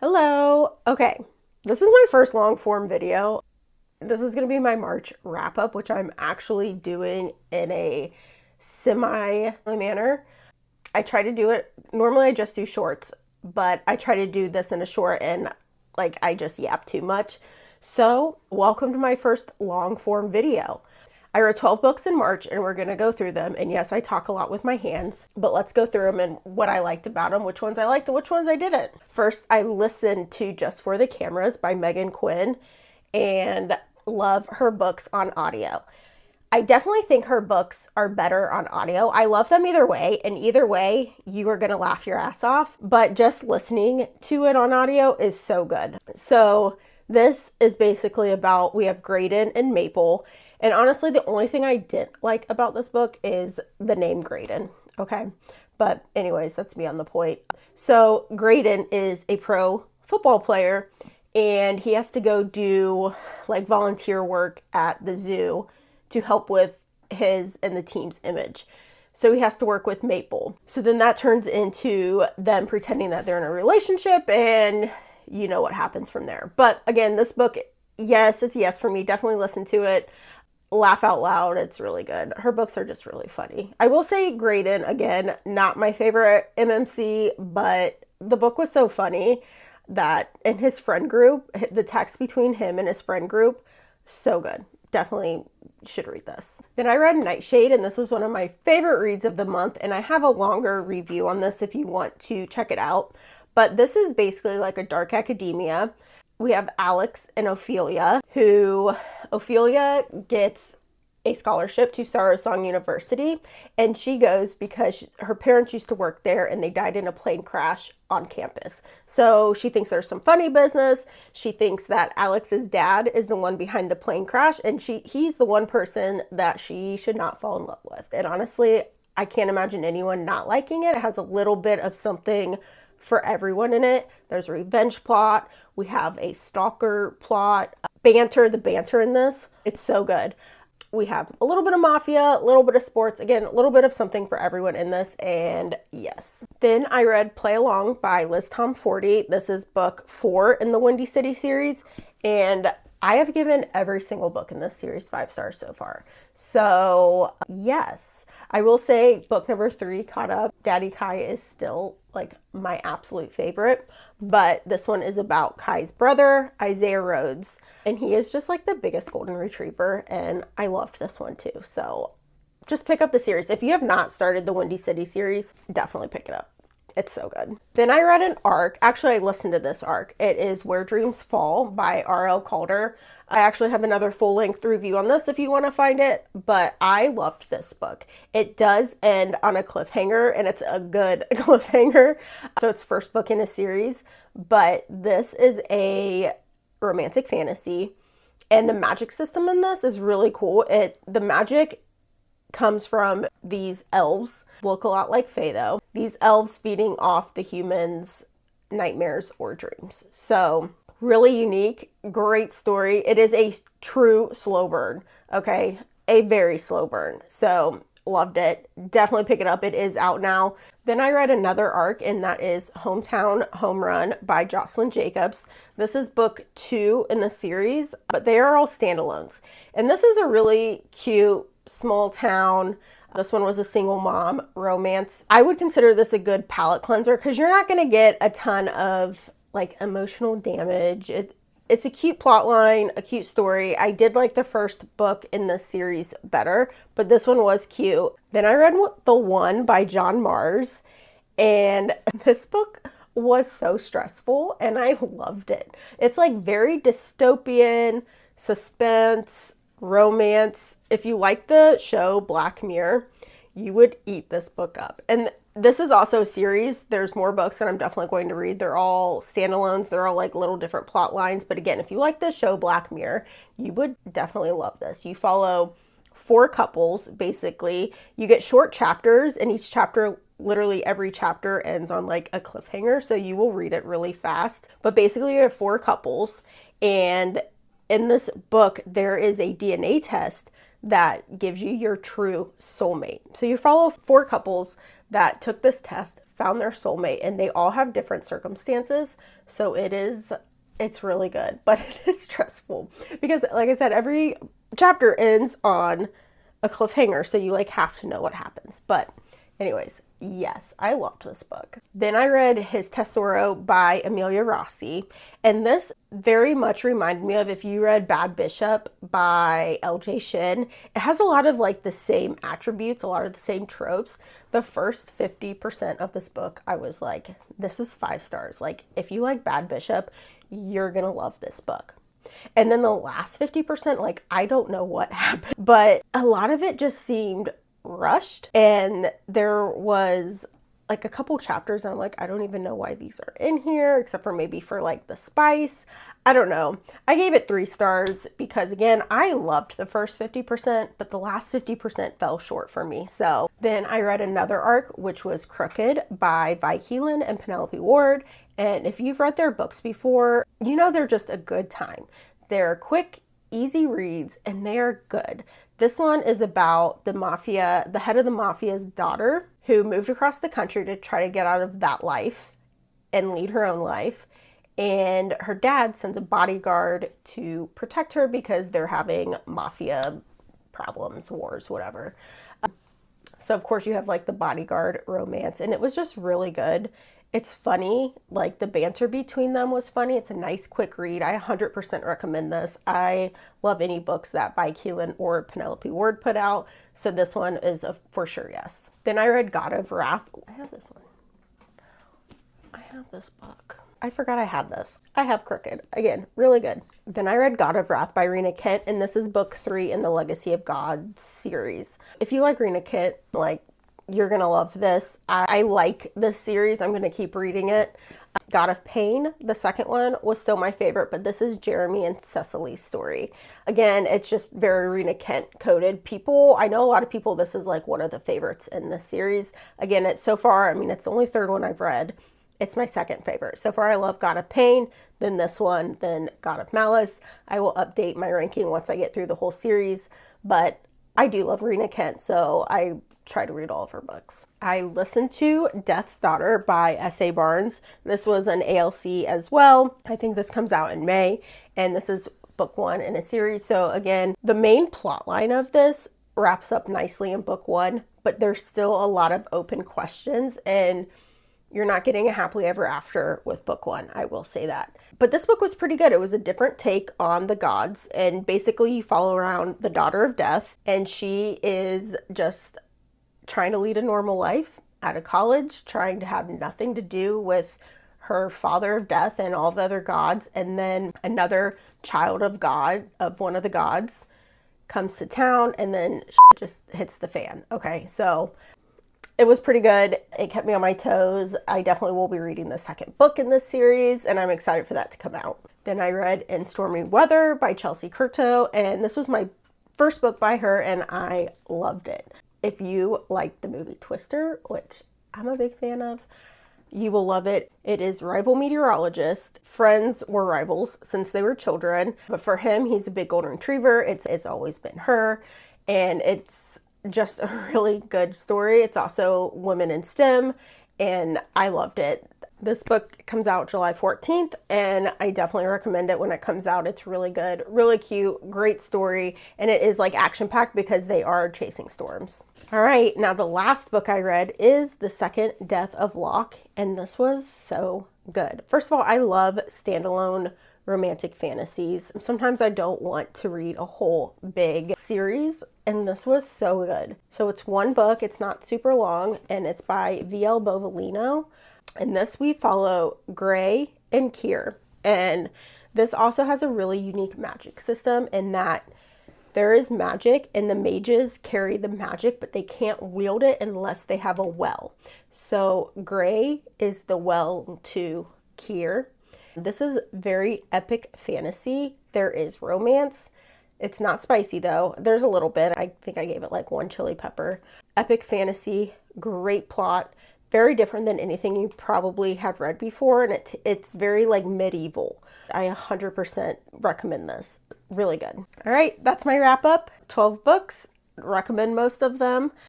Hello. Okay, this is my first long form video. This is going to be my March wrap up, which I'm actually doing in a semi manner. I try to do it, normally I just do shorts, but I try to do this in a short and I just yap too much. So, welcome to my first long form video. I read 12 books in March and we're going to go through them. And yes, I talk a lot with my hands, but let's go through them and what I liked about them, which ones I liked and which ones I didn't. First, I listened to Just for the Cameras by Meghan Quinn and love her books on audio. I definitely think her books are better on audio. I love them either way, and either way, you are going to laugh your ass off, but just listening to it on audio is so good. So this is basically about, we have Graydon and Maple. And honestly, the only thing I didn't like about this book is the name Graydon, okay? But anyways, that's beyond the point. So Graydon is a pro football player, and he has to go do volunteer work at the zoo to help with his and the team's image. So he has to work with Maple. So then that turns into them pretending that they're in a relationship, and you know what happens from there. But again, this book, yes, it's a yes for me. Definitely listen to it. Laugh out loud. It's really good. Her books are just really funny. I will say Graydon, again, not my favorite MMC, but the book was so funny that in his friend group, the text between him and his friend group, so good. Definitely should read this. Then I read Nightshade, and this was one of my favorite reads of the month, and I have a longer review on this if you want to check it out. But this is basically like a dark academia. We have Alex and Ophelia, who Ophelia gets a scholarship to Song University, and she goes because her parents used to work there and they died in a plane crash on campus. So she thinks there's some funny business. She thinks that Alex's dad is the one behind the plane crash, and he's the one person that she should not fall in love with. And honestly, I can't imagine anyone not liking it. It has a little bit of something for everyone in it. There's a revenge plot. We have a stalker plot. The banter in this, it's so good. We have a little bit of mafia, a little bit of sports, again, a little bit of something for everyone in this, and yes. Then I read Play Along by Liz Tomforde. This is book 4 in the Windy City series, and I have given every single book in this series 5 stars so far. So yes, I will say book number 3 caught up. Daddy Kai is still my absolute favorite, but this one is about Kai's brother, Isaiah Rhodes, and he is just the biggest golden retriever, and I loved this one too. So just pick up the series. If you have not started the Windy City series, definitely pick it up. It's so good. Then I read an arc. Actually, I listened to this arc. It is Where Dreams Fall by R.L. Caulder. I actually have another full-length review on this if you want to find it, but I loved this book. It does end on a cliffhanger, and it's a good cliffhanger. So it's first book in a series, but this is a romantic fantasy, and the magic system in this is really cool. The magic comes from these elves, look a lot like Fae though. These elves feeding off the humans' nightmares or dreams. So really unique, great story. It is a true slow burn, okay? A very slow burn. So loved it. Definitely pick it up. It is out now. Then I read another arc, and that is Hometown Home Run by Jocelyn Jacobs. This is book 2 in the series, but they are all standalones. And this is a really cute small town. This one was a single mom romance. I would consider this a good palate cleanser because you're not going to get a ton of emotional damage. It's a cute plot line, a cute story. I did like the first book in this series better, but this one was cute. Then I read The One by John Mars, and this book was so stressful and I loved it. It's very dystopian, suspense, romance. If you like the show Black Mirror, you would eat this book up. And this is also a series. There's more books that I'm definitely going to read. They're all standalones. They're all little different plot lines. But again, if you like the show Black Mirror, you would definitely love this. You follow 4 couples, basically. You get short chapters, and each chapter, literally every chapter ends on a cliffhanger. So you will read it really fast. But basically you have 4 couples, and in this book, there is a DNA test that gives you your true soulmate. So you follow 4 couples that took this test, found their soulmate, and they all have different circumstances. So it's really good, but it is stressful because, like I said, every chapter ends on a cliffhanger, so you like have to know what happens. But anyways, yes, I loved this book. Then I read his Tesoro by Emilia Rossi, and this very much reminded me of, if you read Bad Bishop by LJ Shin. It has a lot of like the same attributes, a lot of the same tropes. The first 50% of this book, I was like, this is 5 stars. Like, if you like Bad Bishop, you're gonna love this book. And then the last 50%, like, I don't know what happened, but a lot of it just seemed rushed. And there was like a couple chapters and I'm like, I don't even know why these are in here, except for maybe for like the spice. I don't know. I gave it 3 stars because, again, I loved the first 50%, but the last 50% fell short for me. So then I read another arc, which was Crooked by Keeland and Penelope Ward. And if you've read their books before, you know they're just a good time. They're quick, easy reads, and they're good. This one is about the mafia, the head of the mafia's daughter, who moved across the country to try to get out of that life and lead her own life. And her dad sends a bodyguard to protect her because they're having mafia problems, wars, whatever. So of course you have like the bodyguard romance, and it was just really good. It's funny, like the banter between them was funny. It's a nice quick read. I 100% recommend this. I love any books that by Keeland or Penelope Ward put out, so this one is a for sure yes. Then I read God of Wrath. I have this one. I have this book. I forgot I had this. I have Crooked. Again, really good. Then I read God of Wrath by Rina, and this is book 3 in the Legacy of God series. If you like Rina, like, you're gonna love this. I like this series. I'm gonna keep reading it. God of Pain, the second one, was still my favorite, but this is Jeremy and Cecily's story. Again, it's just very Rina coded. I know a lot of people, this is like one of the favorites in this series. Again, it's so far, I mean, it's the only 3rd one I've read. It's my 2nd favorite. So far, I love God of Pain, then this one, then God of Malice. I will update my ranking once I get through the whole series, but I do love Rina, so I try to read all of her books. I listened to Death's Daughter by S.A. Barnes. This was an ALC as well. I think this comes out in May, and this is book 1 in a series. So again, the main plot line of this wraps up nicely in book 1, but there's still a lot of open questions, and you're not getting a happily ever after with book 1, I will say that. But this book was pretty good. It was a different take on the gods, and basically you follow around the daughter of death, and she is just trying to lead a normal life out of college, trying to have nothing to do with her father of death and all the other gods. And then another child of God, of one of the gods, comes to town, and then shit just hits the fan. Okay, so it was pretty good. It kept me on my toes. I definitely will be reading the 2nd book in this series, and I'm excited for that to come out. Then I read In Stormy Weather by Chelsea Curto, and this was my first book by her, and I loved it. If you like the movie Twister, which I'm a big fan of, you will love it. It is rival meteorologist. Friends were rivals since they were children, but for him, he's a big golden retriever. It's always been her, and it's just a really good story. It's also women in STEM, and I loved it. This book comes out July 14th, and I definitely recommend it when it comes out. It's really good, really cute, great story, and it is like action-packed because they are chasing storms. All right, now the last book I read is The Second Death of Locke, and this was so good. First of all, I love standalone romantic fantasies. Sometimes I don't want to read a whole big series, and this was so good. So it's one book, it's not super long, and it's by V.L. Bovalino. In this, we follow Gray and Kier. And this also has a really unique magic system in that there is magic and the mages carry the magic, but they can't wield it unless they have a well. So Gray is the well to Kier. This is very epic fantasy. There is romance. It's not spicy though. There's a little bit. I think I gave it like 1 chili pepper. Epic fantasy, great plot. Very different than anything you probably have read before, and it's very like medieval. I 100% recommend this. Really good. All right, that's my wrap up. 12 books. Recommend most of them.